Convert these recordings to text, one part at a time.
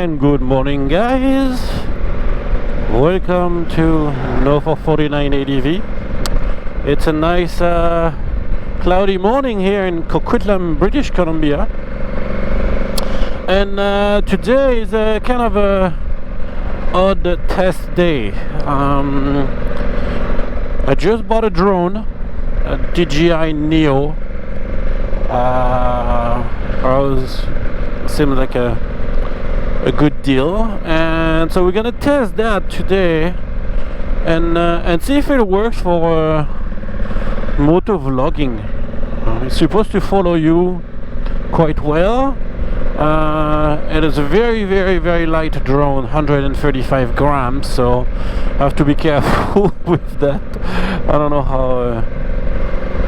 And good morning, guys. Welcome to Nova 49 ADV. It's a nice cloudy morning here in Coquitlam, British Columbia. And today is a kind of a odd test day. I just bought a drone, a DJI Neo. Seemed like a good deal, and so we're gonna test that today and see if it works for moto vlogging. It's supposed to follow you quite well. It is a very light drone, 135 grams, so I have to be careful with that. I don't know how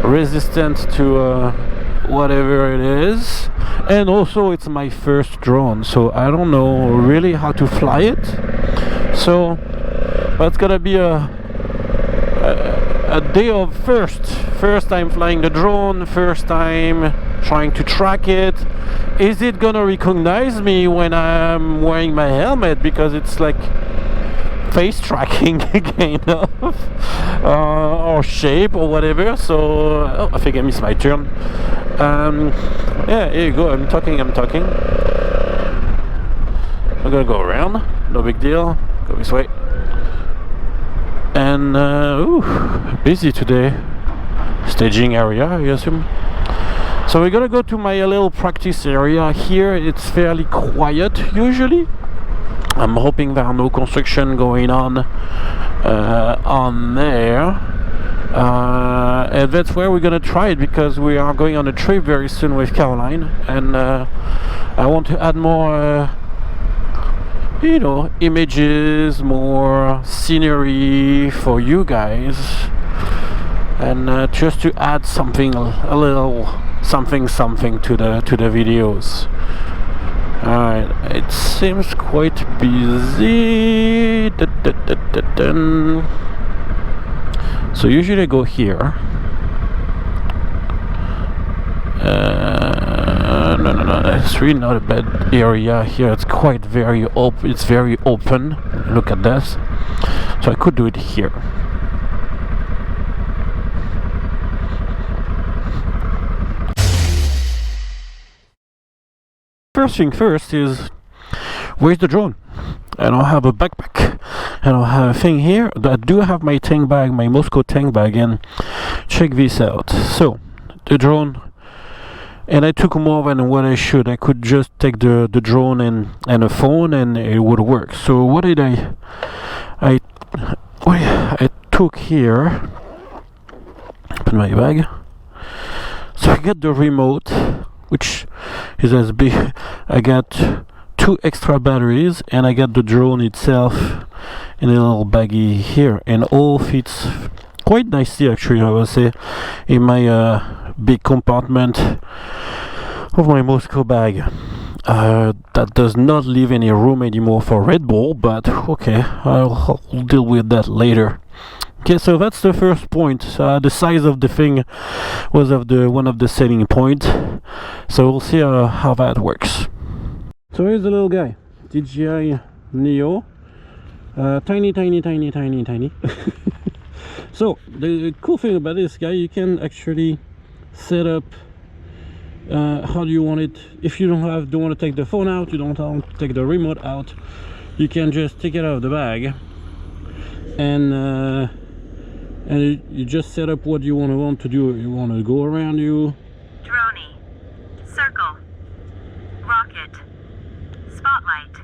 resistant to whatever it is, and also it's my first drone, so I don't know really how to fly it. So that's gonna be a day of first time flying the drone, first time trying to track it. Is it gonna recognize me when I'm wearing my helmet, because it's like face tracking kind of, or shape or whatever. So I think I missed my turn. Yeah, here you go. I'm talking. I'm gonna go around, no big deal. Go this way. And busy today. Staging area, I assume. So we're gonna go to my little practice area here. It's fairly quiet usually. I'm hoping there are no construction going on there. And that's where we're gonna try it, because we are going on a trip very soon with Caroline, and I want to add more images, more scenery for you guys, and just to add something, a little something to the videos. Alright, it seems quite busy. So usually I go here. No, it's really not a bad area here. It's quite very open. It's very open. Look at this. So I could do it here. First thing first is, where's the drone? I don't have a backpack. I don't have a thing here. I do have my tank bag, my Moscow tank bag, and check this out. So the drone, and I took more than what I should. I could just take the drone and a phone and it would work. So what did I took here, open my bag. So I got the remote, which is as big. I got 2 extra batteries, and I got the drone itself in a little baggie here, and all fits quite nicely actually, I would say, in my big compartment of my Moscow bag. That does not leave any room anymore for Red Bull, but okay, I'll deal with that later. Okay, so that's the first point. The size of the thing was one of the selling points. So we'll see how that works. So here's the little guy, DJI Neo. Tiny. So the cool thing about this guy, you can actually set up how do you want it. If you don't want to take the phone out, you don't want to take the remote out, you can just take it out of the bag, and you just set up what you want to do. You want to go around you. Droney, circle, rocket, spotlight,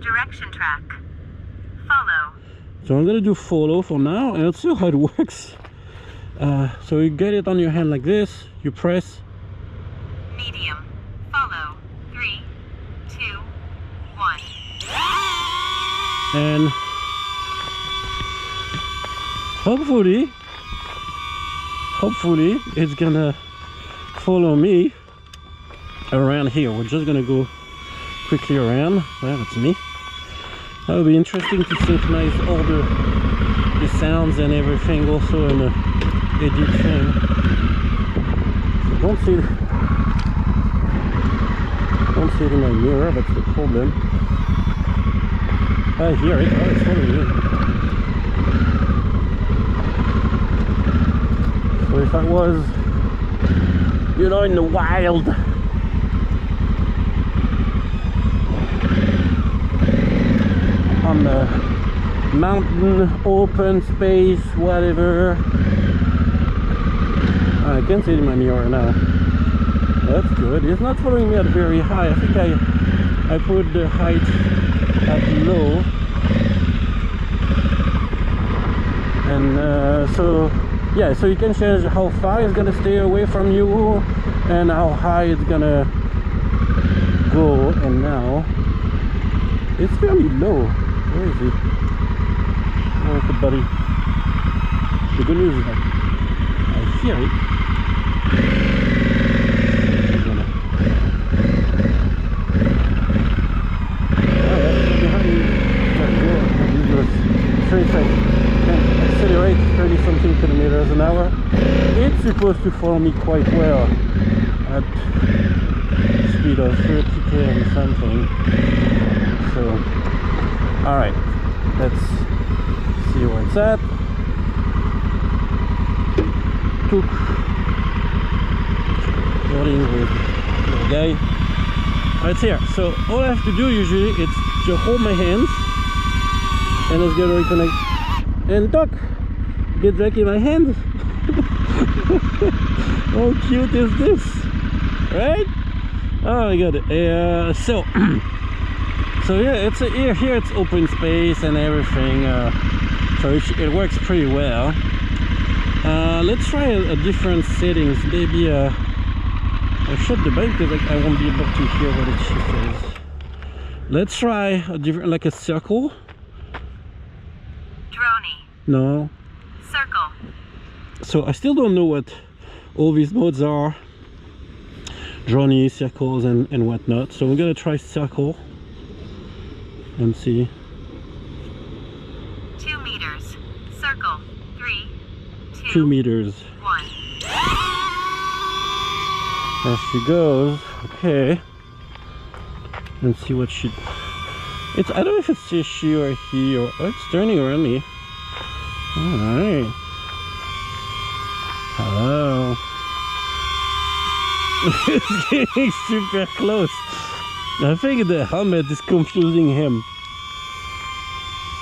direction track, follow. So I'm gonna do follow for now, and let's see how it works. So you get it on your hand like this, you press Medium, follow, 3, 2, 1. and hopefully it's gonna follow me around here. We're just gonna go quickly around. Well, that's me. That would be interesting to synchronize all the sounds and everything also in the edit thing. So don't see it in my mirror, that's the problem. I hear it. Oh, it's following me. So if I was, you know, in the wild, on the mountain, open space, whatever, I can see it in my mirror now. That's good. It's not following me at very high. I think I put the height at low, and so yeah, so you can change how far it's gonna stay away from you and how high it's gonna go. And now it's fairly low. Where is it? Where's the buddy? The good news is that I hear it. Accelerate 30 something kilometers an hour. It's supposed to follow me quite well at speed of 30k and something. So, alright, let's see where it's at. Took loading with the guy. It's here. So all I have to do usually is just hold my hands and let's get reconnect and talk. Get back in my hand. How cute is this, right? Oh my god. So yeah, it's here it's open space and everything, so it works pretty well. Let's try a different settings. Maybe I shut the bike because I won't be able to hear what she says. Let's try a different, like a circle. Droney. No. Circle. So I still don't know what all these modes are. Droney, circles, and whatnot. So we're gonna try circle and see. 2 meters. Circle. 3, 2, 2 meters. 1. There she goes. Okay. And see what she. It's, I don't know if it's a she or a he or oh, it's turning around me. Alright. Hello. It's getting super close. I think the helmet is confusing him.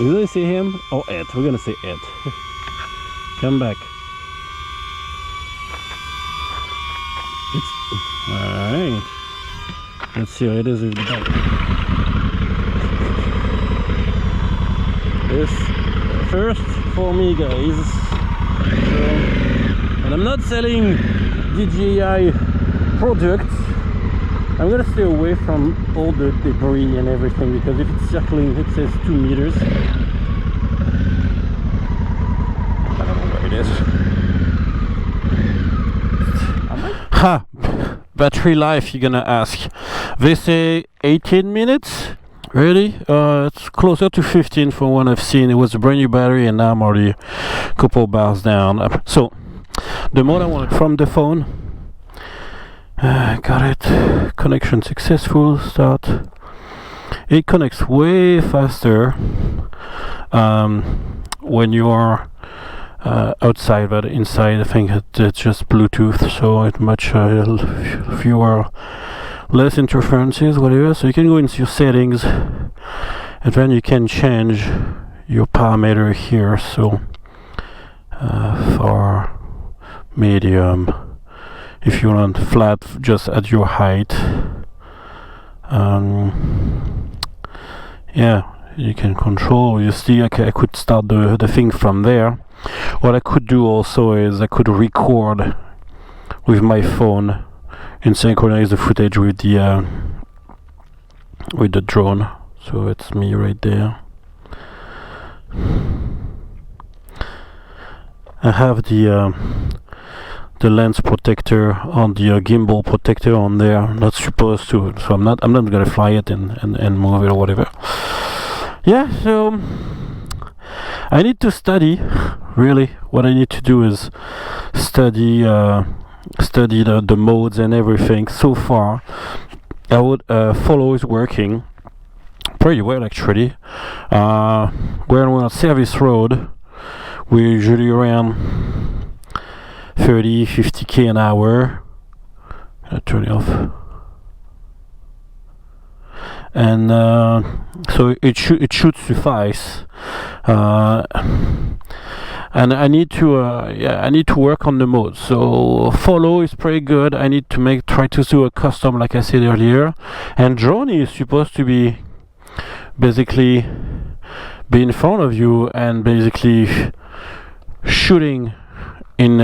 We're gonna say him? Oh, Ed. We're gonna say Ed. Come back. It's alright. Let's see how it is with the bike. This first for me, guys. So, and I'm not selling DJI products. I'm gonna stay away from all the debris and everything because if it's circling, it says 2 meters. I don't know where it is. Ha! Battery life, you're gonna ask. They say 18 minutes. Really? It's closer to 15 from what I've seen. It was a brand new battery and now I'm already a couple bars down. So, the mode I wanted from the phone. Got it. Connection successful. Start. It connects way faster when you are outside, but inside I think it's just Bluetooth, so it's much fewer, less interferences, whatever. So you can go into your settings and then you can change your parameter here. So for medium, if you want flat, just at your height. Yeah, you can control. You see, okay, I could start the thing from there. What I could do also is I could record with my phone and synchronize the footage with the drone. So it's me right there. I have the lens protector on the gimbal protector on there. I'm not supposed to, so I'm not gonna fly it and move it or whatever. Yeah, so I need to study. Really, what I need to do is study the modes and everything. So far, I would follow is working pretty well actually. We're on a service road. We're usually around 30-50k an hour. Turn it off. And so it should suffice. And I need to work on the mode. So follow is pretty good. I need to try to do a custom, like I said earlier. And drone is supposed to be basically be in front of you and basically shooting in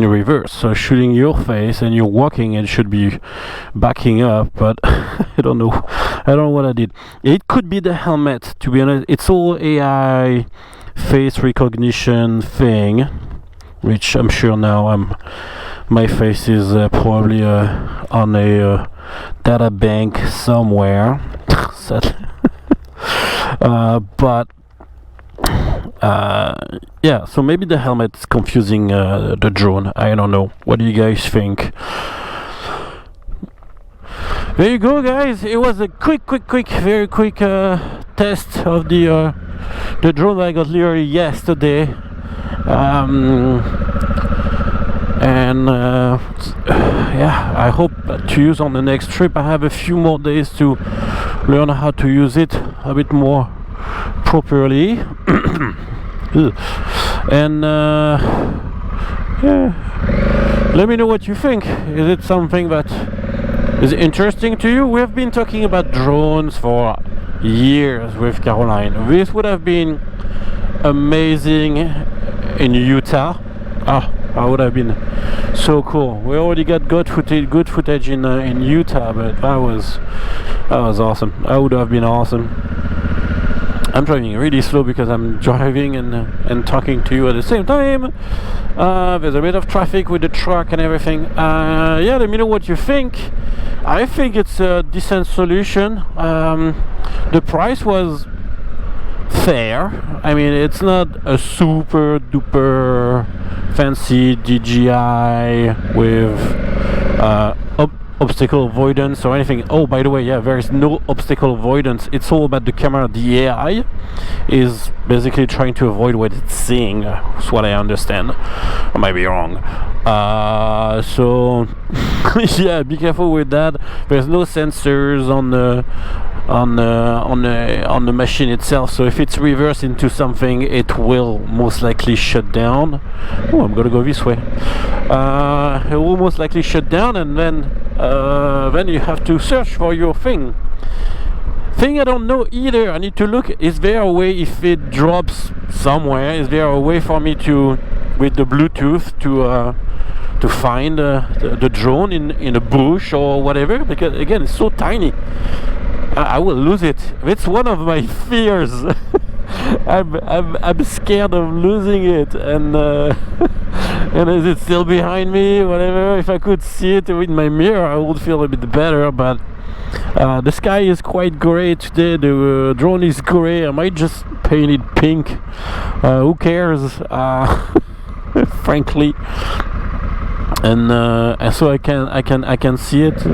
reverse, so shooting your face, and you're walking and should be backing up, but I don't know what I did. It could be the helmet, to be honest. It's all AI face recognition thing, which I'm sure now my face is probably on a data bank somewhere. Sadly. But yeah, so maybe the helmet is confusing the drone. I don't know. What do you guys think? There you go, guys. It was a very quick test of the drone that I got literally yesterday. Yeah, I hope to use on the next trip. I have a few more days to learn how to use it a bit more properly. And yeah, let me know what you think. Is it something that is interesting to you? We have been talking about drones for years with Caroline. This would have been amazing in Utah. That would have been so cool. We already got good footage in Utah, but that was awesome. That would have been awesome. I'm driving really slow because I'm driving and talking to you at the same time. There's a bit of traffic with the truck and everything. Yeah, let me know what you think. I think it's a decent solution. The price was fair. I mean, it's not a super duper fancy DJI with obstacle avoidance or anything. Oh, by the way, yeah, there is no obstacle avoidance. It's all about the camera. The AI is basically trying to avoid what it's seeing. That's what I understand. I might be wrong. So yeah, be careful with that. There's no sensors on the machine itself, so if it's reversed into something, it will most likely shut down. Oh, I'm gonna go this way. It will most likely shut down, and then you have to search for your thing. I don't know either. I need to look. Is there a way, if it drops somewhere, is there a way for me to, with the Bluetooth, to find the drone in a bush or whatever? Because again, it's so tiny. I will lose it. It's one of my fears. I'm scared of losing it, and is it still behind me? Whatever. If I could see it with my mirror, I would feel a bit better. But the sky is quite grey today. The drone is grey. I might just paint it pink. Who cares? Frankly. And so I can see it.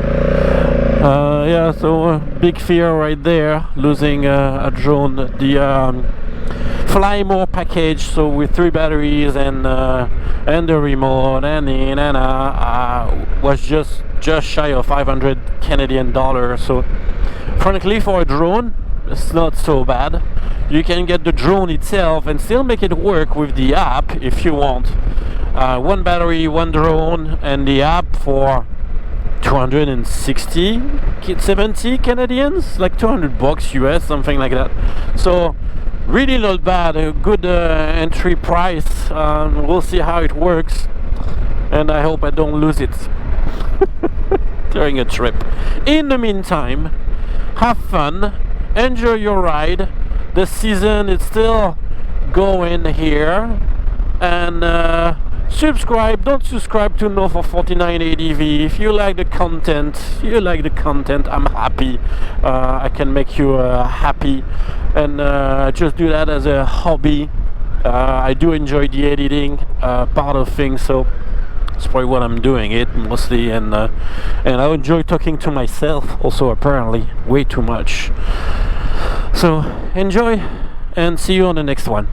Yeah, so big fear right there, losing a drone. The Fly More package, so with 3 batteries and the remote and in and was just shy of 500 Canadian dollars. So frankly, for a drone, it's not so bad. You can get the drone itself and still make it work with the app if you want. 1 battery, 1 drone, and the app for 260, 70 Canadians, like $200 US, something like that. So really not bad. A good entry price. We'll see how it works, and I hope I don't lose it during a trip. In the meantime, have fun, enjoy your ride. The season is still going here, and subscribe. Don't subscribe to No for 49 ADV. If you like the content, I'm happy. I can make you happy, and just do that as a hobby. I do enjoy the editing part of things, so it's probably what I'm doing it mostly, and I enjoy talking to myself also, apparently way too much. So enjoy and see you on the next one.